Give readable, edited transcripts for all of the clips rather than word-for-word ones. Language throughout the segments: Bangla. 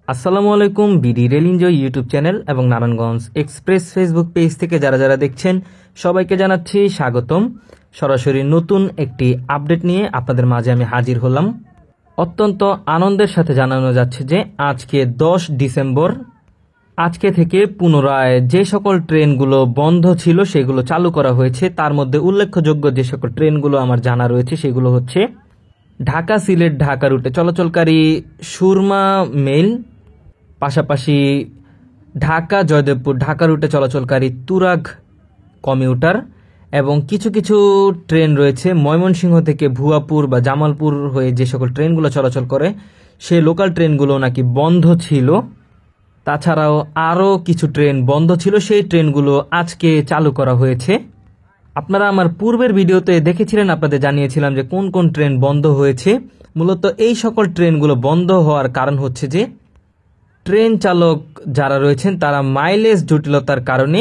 আসসালামু আলাইকুম। BD rail enjoy YouTube channel এবং নারায়ণগঞ্জ এক্সপ্রেস ফেসবুক পেজ থেকে যারা যারা দেখছেন সবাইকে জানাচ্ছি স্বাগতম। সরাসরি নতুন একটি আপডেট নিয়ে আপনাদের মাঝে আমি হাজির হলাম। অত্যন্ত আনন্দের সাথে জানানো যাচ্ছে যে আজকে 10 ডিসেম্বর আজকে থেকে পুনরায় যে সকল ট্রেনগুলো বন্ধ ছিল সেগুলো চালু করা হয়েছে। তার মধ্যে উল্লেখযোগ্য যে সকল ট্রেনগুলো আমার জানা রয়েছে সেগুলো হচ্ছে ঢাকা সিলেট ঢাকা রুটে চলাচলকারী সুরমা মেল, পাশাপাশি ঢাকা জয়দেবপুর ঢাকা রুটে চলাচলকারী তুরাগ কমিউটার এবং কিছু কিছু ট্রেন রয়েছে ময়মনসিংহ থেকে ভুয়াপুর বা জামালপুর হয়ে যে সকল ট্রেনগুলো চলাচল করে সেই লোকাল ট্রেনগুলো নাকি বন্ধ ছিল। তাছাড়াও আরও কিছু ট্রেন বন্ধ ছিল, সেই ট্রেনগুলো আজকে চালু করা হয়েছে। আপনারা আমার পূর্বের ভিডিওতে দেখেছিলেন, আপনাদের জানিয়েছিলাম যে কোন কোন ট্রেন বন্ধ হয়েছে। মূলত এই সকল ট্রেনগুলো বন্ধ হওয়ার কারণ হচ্ছে যে ট্রেন চালক যারা রয়েছেন তারা মাইলেজ জটিলতার কারণে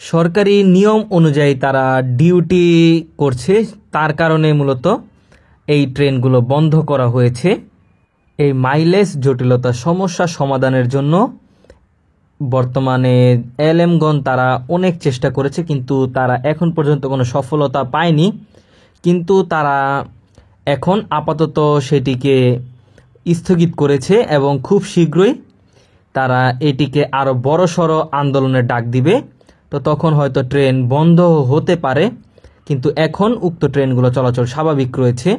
সরকারি নিয়ম অনুযায়ী তারা ডিউটি করছে, তার কারণে মূলত এই ট্রেনগুলো বন্ধ করা হয়েছে। এই মাইলেজ জটিলতার সমস্যা সমাধানের জন্য বর্তমানে এলএমগণ তারা অনেক চেষ্টা করেছে, কিন্তু তারা এখন পর্যন্ত কোনো সফলতা পায়নি। কিন্তু তারা এখন আপাতত সেটিকে স্থগিত করেছে এবং খুব শীঘ্রই তারা এটিকে আরও বড়সড় আন্দোলনের ডাক দিবে। তো তখন হয়তো ট্রেন বন্ধ হতে পারে, কিন্তু এখন উক্ত ট্রেনগুলো চলাচল স্বাভাবিক রয়েছে।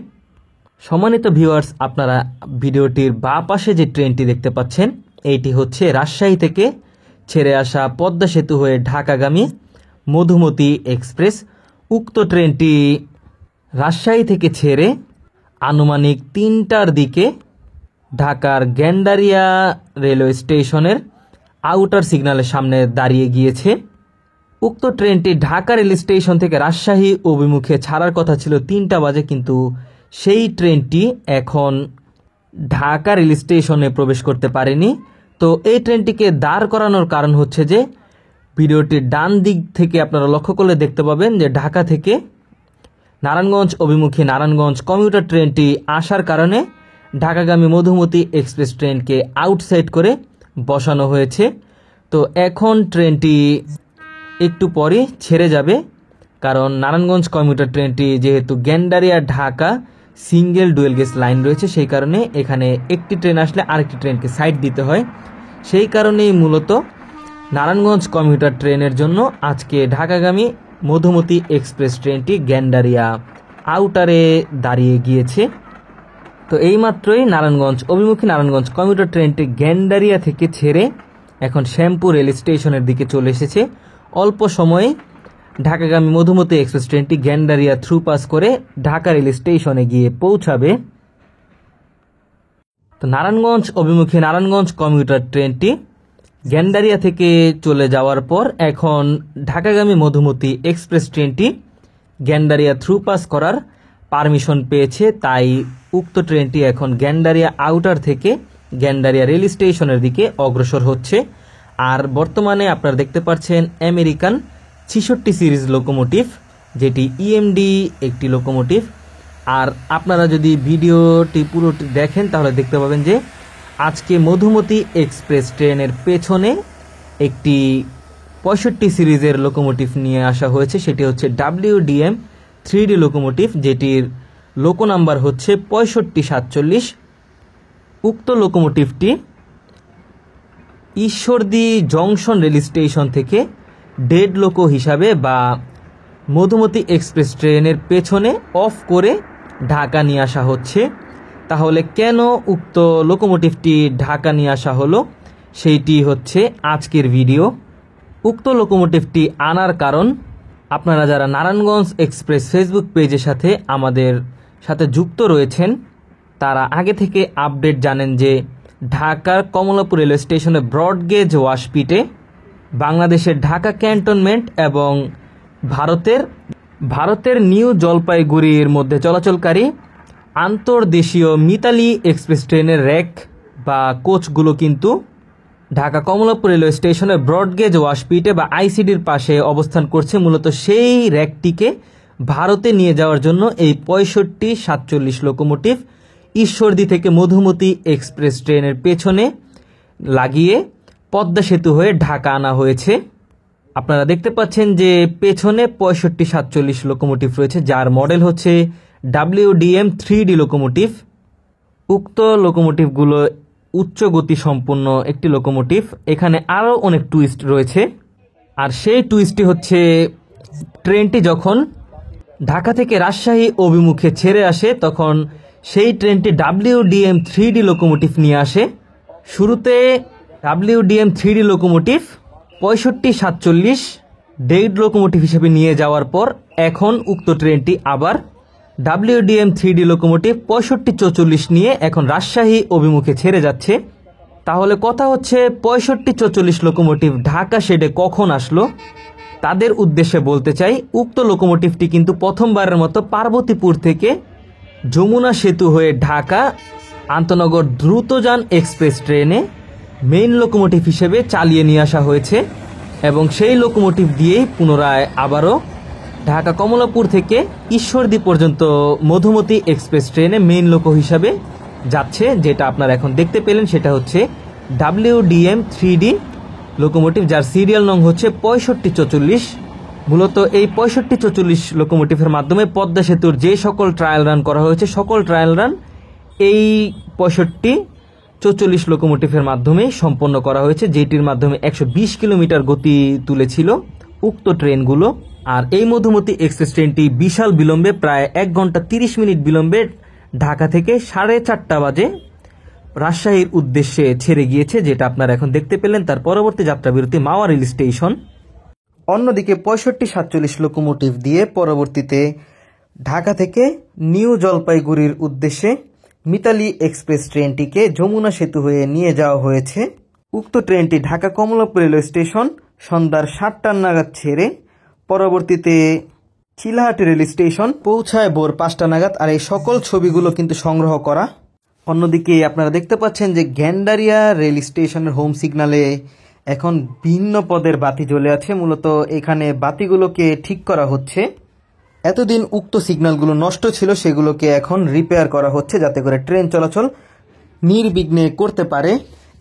সম্মানিত ভিউয়ার্স, আপনারা ভিডিওটির বাঁ পাশে যে ট্রেনটি দেখতে পাচ্ছেন এইটি হচ্ছে রাজশাহী থেকে ছেড়ে আসা পদ্মা সেতু হয়ে ঢাকাগামী মধুমতি এক্সপ্রেস। উক্ত ট্রেনটি রাজশাহী থেকে ছেড়ে আনুমানিক 3টার দিকে ঢাকার গেন্ডারিয়া রেলওয়ে স্টেশনের আউটার সিগন্যালের সামনে দাঁড়িয়ে গিয়েছে। উক্ত ট্রেনটি ঢাকা রেল স্টেশন থেকে রাজশাহী অভিমুখে ছাড়ার কথা ছিল 3টা বাজে, কিন্তু সেই ট্রেনটি এখন ঢাকা রেল স্টেশনে প্রবেশ করতে পারেনি। তো এই ট্রেনটিকে দাঁড় করানোর কারণ হচ্ছে যে ভিডিওটির ডান দিক থেকে আপনারা লক্ষ্য করলে দেখতে পাবেন যে ঢাকা থেকে নারায়ণগঞ্জ অভিমুখী নারায়ণগঞ্জ কমিউটার ট্রেনটি আসার কারণে ঢাকাগামী মধুমতি এক্সপ্রেস ট্রেনকে আউটসাইড করে বসানো হয়েছে। তো এখন ট্রেনটি একটু পরে ছেড়ে যাবে, কারণ নারায়ণগঞ্জ কমিউটার ট্রেনটি যেহেতু Gendaria Dhaka single dual gauge line রয়েছে, সেই কারণে এখানে একটি ট্রেন আসলে আরেকটি ট্রেনকে সাইড দিতে হয়। সেই কারণেই মূলত নারায়ণগঞ্জ কমিউটার ট্রেনের জন্য আজকে ঢাকাগামী মধুমতি এক্সপ্রেস ট্রেনটি গেন্ডারিয়া আউটারে দাঁড়িয়ে গিয়েছে। তো এইমাত্রই নারায়ণগঞ্জ অভিমুখী নারায়ণগঞ্জ কমিউটার ট্রেনটি গেন্ডারিয়া থেকে ছেড়ে এখন শ্যামপুর রেল স্টেশনের দিকে চলে এসেছে। অল্প সময়ে ঢাকাগামী মধুমতি এক্সপ্রেস ট্রেনটি গেন্ডারিয়া থ্রু পাস করে ঢাকা রেল স্টেশনে গিয়ে পৌঁছাবে। তো নারায়ণগঞ্জ অভিমুখী নারায়ণগঞ্জ কমিউটার ট্রেনটি গেন্ডারিয়া থেকে চলে যাওয়ার পর এখন ঢাকাগামী মধুমতি এক্সপ্রেস ট্রেনটি গেন্ডারিয়া থ্রু পাস করার পারমিশন পেয়েছে, তাই উক্ত ট্রেনটি এখন গেন্ডারিয়া আউটার থেকে গেন্ডারিয়া রেল স্টেশনের দিকে অগ্রসর হচ্ছে। আর বর্তমানে আপনারা দেখতে পাচ্ছেন আমেরিকান 66 সিরিজ লোকোমোটিভ, যেটি ইএমডি একটি লোকোমোটিভ। আর আপনারা যদি ভিডিওটি পুরোটি দেখেন তাহলে দেখতে পাবেন যে আজকে মধুমতি এক্সপ্রেস ট্রেনের পেছনে একটি 65 সিরিজের লোকোমোটিভ নিয়ে আসা হয়েছে, সেটি হচ্ছে WDM 3D লোকোমোটিভ, যেটির লোকো নাম্বার হচ্ছে 6547। উক্ত লোকোমোটিভটি ঈশ্বরদী জংশন রেল স্টেশন থেকে ডেড লোকো হিসাবে বা মধুমতি এক্সপ্রেস ট্রেনের পেছনে অফ করে ঢাকা নিয়ে আসা হচ্ছে। তাহলে কেন উক্ত লোকোমোটিভটি ঢাকা নিয়ে আসা হলো সেইটি হচ্ছে আজকের ভিডিও। উক্ত লোকোমোটিভটি আনার কারণ, আপনারা যারা নারায়ণগঞ্জ এক্সপ্রেস ফেসবুক পেজের সাথে আমাদের সাথে যুক্ত রয়েছেন তারা আগে থেকে আপডেট জানেন যে ঢাকার কমলাপুর রেলওয়ে স্টেশনে ব্রডগেজ ওয়াশপিটে বাংলাদেশের ঢাকা ক্যান্টনমেন্ট এবং ভারতের নিউ জলপাইগুড়ির মধ্যে চলাচলকারী আন্তর্দেশীয় মিতালি এক্সপ্রেস ট্রেনের র্যাক বা কোচগুলো কিন্তু ঢাকা কমলাপুর রেলওয়ে স্টেশনের ব্রডগেজ ওয়াশপিটে বা আইসিডির পাশে অবস্থান করছে। মূলত সেই র্যাকটিকে ভারতে নিয়ে যাওয়ার জন্য এই 6547 লোকোমোটিভ ঈশ্বরদী থেকে মধুমতি এক্সপ্রেস ট্রেনের পেছনে লাগিয়ে পদ্মা সেতু হয়ে ঢাকা আনা হয়েছে। আপনারা দেখতে পাচ্ছেন যে পেছনে 65-47 লোকোমোটিভ রয়েছে, যার মডেল হচ্ছে WDM 3D লোকোমোটিভ। উক্ত লোকোমোটিভগুলো উচ্চ গতি সম্পন্ন একটি লোকোমোটিভ। এখানে আরও অনেক টুইস্ট রয়েছে, আর সেই টুইস্টটি হচ্ছে ট্রেনটি যখন ঢাকা থেকে রাজশাহী অভিমুখে ছেড়ে আসে তখন সেই ট্রেনটি WDM 3D লোকোমোটিভ নিয়ে আসে। শুরুতে WDM 3D locomotive 65-47 dead locomotive হিসেবে নিয়ে যাওয়ার পর এখন উক্ত ট্রেনটি আবার WDM 3D লোকোমোটিভ 65-44 নিয়ে এখন রাজশাহী অভিমুখে ছেড়ে যাচ্ছে। তাহলে কথা হচ্ছে 65-44 লোকোমোটিভ ঢাকা শেডে কখন আসলো? তাদের উদ্দেশ্যে বলতে চাই, উক্ত লোকোমোটিভটি কিন্তু প্রথমবারের মতো পার্বতীপুর থেকে যমুনা সেতু হয়ে ঢাকা আন্তনগর দ্রুতযান এক্সপ্রেস ট্রেনে মেইন লোকোমোটিভ হিসেবে চালিয়ে নিয়ে আসা হয়েছে এবং সেই লোকোমোটিভ দিয়েই পুনরায় আবারও ঢাকা কমলাপুর থেকে ঈশ্বরদী পর্যন্ত মধুমতি এক্সপ্রেস ট্রেনে মেইন লোকো হিসাবে যাচ্ছে। যেটা আপনারা এখন দেখতে পেলেন সেটা হচ্ছে WDM 3D লোকোমোটিভ, যার সিরিয়াল নং হচ্ছে 65-44। মূলত এই 65-44 লোকোমোটিভের মাধ্যমে পদ্মা সেতুর যে সকল ট্রায়াল রান করা হয়েছে সকল ট্রায়াল রান এই 65-44 লোকোমোটিভের মাধ্যমে সম্পন্ন করা হয়েছে, যেটির মাধ্যমে 120 কিলোমিটার গতি তুলেছিল উক্ত ট্রেনগুলো। আর এই মধুমতি এক্সপ্রেস ট্রেনটি বিশাল বিলম্বে প্রায় 1 ঘন্টা 30 মিনিট বিলম্বে ঢাকা থেকে 4:30 বাজে রাজশাহীর উদ্দেশ্যে ছেড়ে গিয়েছে, যেটা আপনারা এখন দেখতে পেলেন। তার পরবর্তী যাত্রা বিরতি মাওয়া রেল স্টেশন। অন্যদিকে 65-47 লোকোমোটিভ দিয়ে পরবর্তীতে ঢাকা থেকে নিউ জলপাইগুড়ির উদ্দেশ্যে মিতালি এক্সপ্রেস ট্রেনটিকে যমুনা সেতু হয়ে নিয়ে যাওয়া হয়েছে। উক্ত ট্রেনটি ঢাকা কমলাপুর রেলওয়ে স্টেশন সন্ধ্যার 7টা নাগাদ ছেড়ে পরবর্তীতে চিলাহাটি রেল স্টেশন পৌঁছায় ভোর 5টা নাগাদ। আর এই সকল ছবিগুলো কিন্তু সংগ্রহ করা। অন্যদিকে আপনারা দেখতে পাচ্ছেন যে গ্যান্ডারিয়া রেল স্টেশনের হোম সিগন্যালে এখন ভিন্ন পদের বাতি জ্বলে আছে। মূলত এখানে বাতিগুলোকে ঠিক করা হচ্ছে। এতদিন উক্ত সিগন্যালগুলো নষ্ট ছিল, সেগুলোকে এখন রিপেয়ার করা হচ্ছে যাতে করে ট্রেন চলাচল নির্বিঘ্নে করতে পারে।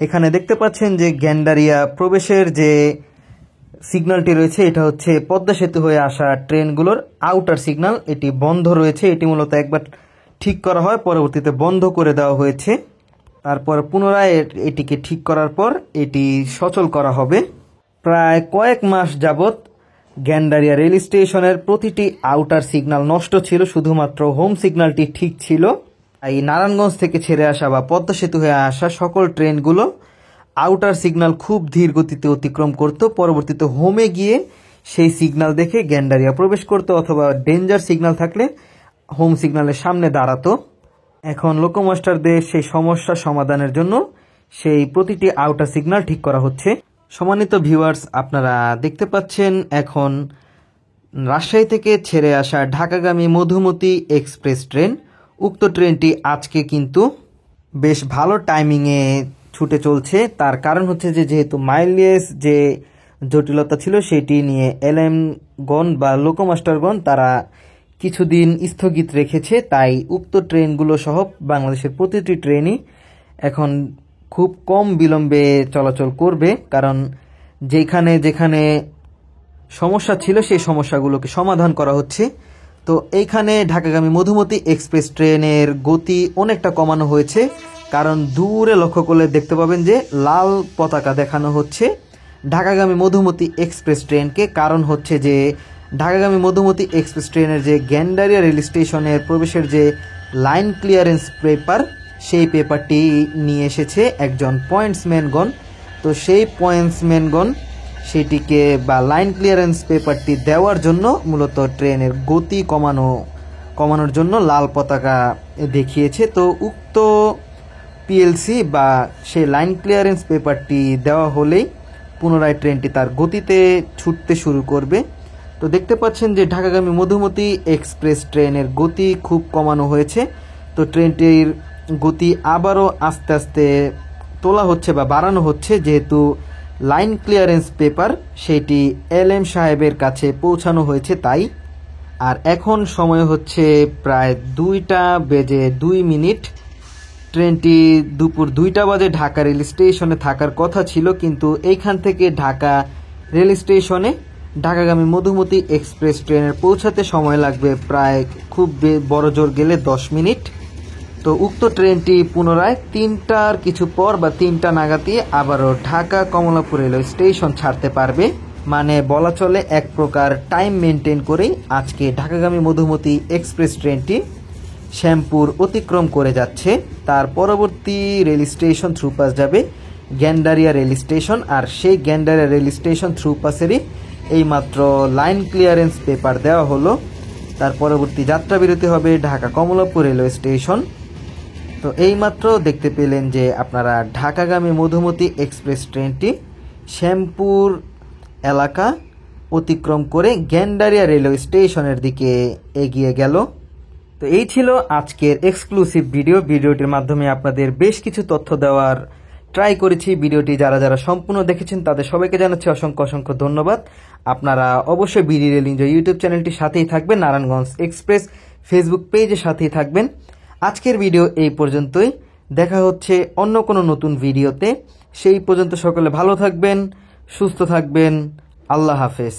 এখানে দেখতে পাচ্ছেন যে গ্যান্ডারিয়া প্রবেশের যে সিগন্যালটি রয়েছে এটা হচ্ছে পদ্মা সেতু হয়ে আসা ট্রেনগুলোর আউটার সিগন্যাল। এটি বন্ধ রয়েছে, এটি মূলত একবার ঠিক করা হয়, পরবর্তীতে বন্ধ করে দেওয়া হয়েছে। তারপর পুনরায় এটিকে ঠিক করার পর এটি সচল করা হবে। প্রায় কয়েক মাস যাবৎ গ্যান্ডারিয়া রেল স্টেশনের প্রতিটি আউটার সিগন্যাল নষ্ট ছিল, শুধুমাত্র হোম সিগন্যালটি ঠিক ছিল। এই নারায়ণগঞ্জ থেকে ছেড়ে আসা বা পদ্মা সেতু হয়ে আসা সকল ট্রেনগুলো আউটার সিগন্যাল খুব ধীর গতিতে অতিক্রম করত, পরবর্তীতে হোমে গিয়ে সেই সিগন্যাল দেখে গ্যান্ডারিয়া প্রবেশ করত অথবা ডেঞ্জার সিগন্যাল থাকলে হোম সিগন্যালের সামনে দাঁড়াতো। এখন লোকোমাস্টারদের সেই সমস্যা সমাধানের জন্য সেই প্রতিটি আউটার সিগন্যাল ঠিক করা হচ্ছে। সম্মানিত ভিউয়ার্স, আপনারা দেখতে পাচ্ছেন এখন রাজশাহী থেকে ছেড়ে আসা ঢাকাগামী মধুমতি এক্সপ্রেস ট্রেন। উক্ত ট্রেনটি আজকে কিন্তু বেশ ভালো টাইমিংয়ে ছুটে চলছে। তার কারণ হচ্ছে যে যেহেতু মাইলেজ যে জটিলতা ছিল সেটি নিয়ে LM-গণ বা লোকোমাস্টারগণ তারা কিছুদিন স্থগিত রেখেছে, তাই উক্ত ট্রেনগুলো সহ বাংলাদেশের প্রতিটি ট্রেনই এখন খুব কম বিলম্বে চলাচল করবে। কারণ যেখানে যেখানে সমস্যা ছিল সেই সমস্যাগুলোকে সমাধান করা হচ্ছে। তো এইখানে ঢাকাগামী মধুমতি এক্সপ্রেস ট্রেনের গতি অনেকটা কমানো হয়েছে, কারণ দূরে লক্ষ্য করলে দেখতে পাবেন যে লাল পতাকা দেখানো হচ্ছে ঢাকাগামী মধুমতি এক্সপ্রেস ট্রেনকে। কারণ হচ্ছে যে ঢাকাগামী মধুমতি এক্সপ্রেস ট্রেনের যে গ্যান্ডারিয়া রেল স্টেশনের প্রবেশের যে লাইন ক্লিয়ারেন্স পেপার, সেই পেপারটি নিয়ে এসেছে একজন পয়েন্টসম্যানগণ। তো সেই পয়েন্টসম্যানগণ সেটিকে বা লাইন ক্লিয়ারেন্স পেপারটি দেওয়ার জন্য মূলত ট্রেনের গতি কমানোর জন্য লাল পতাকা দেখিয়েছে। তো উক্ত পিএলসি বা সেই লাইন ক্লিয়ারেন্স পেপারটি দেওয়া হলেই পুনরায় ট্রেনটি তার গতিতে ছুটতে শুরু করবে। তো দেখতে পাচ্ছেন যে ঢাকাগামী মধুমতি এক্সপ্রেস ট্রেনের গতি খুব কমানো হয়েছে। তো ট্রেনটির গতি আবারও আস্তে আস্তে তোলা হচ্ছে বা বাড়ানো হচ্ছে, যেহেতু লাইন ক্লিয়ারেন্স পেপার সেটি LM সাহেবের কাছে পৌঁছানো হয়েছে তাই। আর এখন সময় হচ্ছে প্রায় 2টা বেজে 2 মিনিট। ট্রেনটি দুপুর 2টা বাজে ঢাকা রেল স্টেশনে থাকার কথা ছিল, কিন্তু এইখান থেকে ঢাকা রেল স্টেশনে ঢাকাগামী মধুমতি এক্সপ্রেস ট্রেনের পৌঁছাতে সময় লাগবে প্রায় খুব বড় জোর গেলে 10 মিনিট। তো উক্ত ট্রেনটি পুনরায় 3টার কিছু পর বা 3টা নাগাদই আবারও ঢাকা কমলাপুর রেলওয়ে স্টেশন ছাড়তে পারবে। মানে বলা চলে এক প্রকার টাইম মেনটেন করেই আজকে ঢাকাগামী মধুমতি এক্সপ্রেস ট্রেনটি শ্যামপুর অতিক্রম করে যাচ্ছে। তার পরবর্তী রেল স্টেশন থ্রুপাস যাবে গ্যান্ডারিয়া রেল স্টেশন, আর সেই গ্যান্ডারিয়া রেল স্টেশন থ্রুপাসেরই এইমাত্র লাইন ক্লিয়ারেন্স পেপার দেওয়া হলো। তার পরবর্তী যাত্রা বিরতি হবে ঢাকা কমলাপুর রেলওয়ে স্টেশন। তো এইমাত্র দেখতে পেলেন যে আপনারা ঢাকাগামী মধুমতি এক্সপ্রেস ট্রেনটি শ্যামপুর এলাকা অতিক্রম করে গ্যান্ডারিয়া রেলওয়ে স্টেশনের দিকে এগিয়ে গেল। তো এই ছিল আজকের এক্সক্লুসিভ ভিডিওটির মাধ্যমে আপনাদের বেশ কিছু তথ্য দেওয়ার ট্রাই করেছি। ভিডিওটি যারা যারা সম্পূর্ণ দেখেছেন তাদের সবাইকে জানাচ্ছি অসংখ্য অসংখ্য ধন্যবাদ। আপনারা অবশ্যই বিডি রেল এনজয় ইউটিউব চ্যানেলটির সাথেই থাকবেন, নারায়ণগঞ্জ এক্সপ্রেস ফেসবুক পেজের সাথেই থাকবেন। আজকের ভিডিও এই পর্যন্তই, দেখা হচ্ছে অন্য কোনো নতুন ভিডিওতে। সেই পর্যন্ত সকলে ভালো থাকবেন, সুস্থ থাকবেন। আল্লাহ হাফেজ।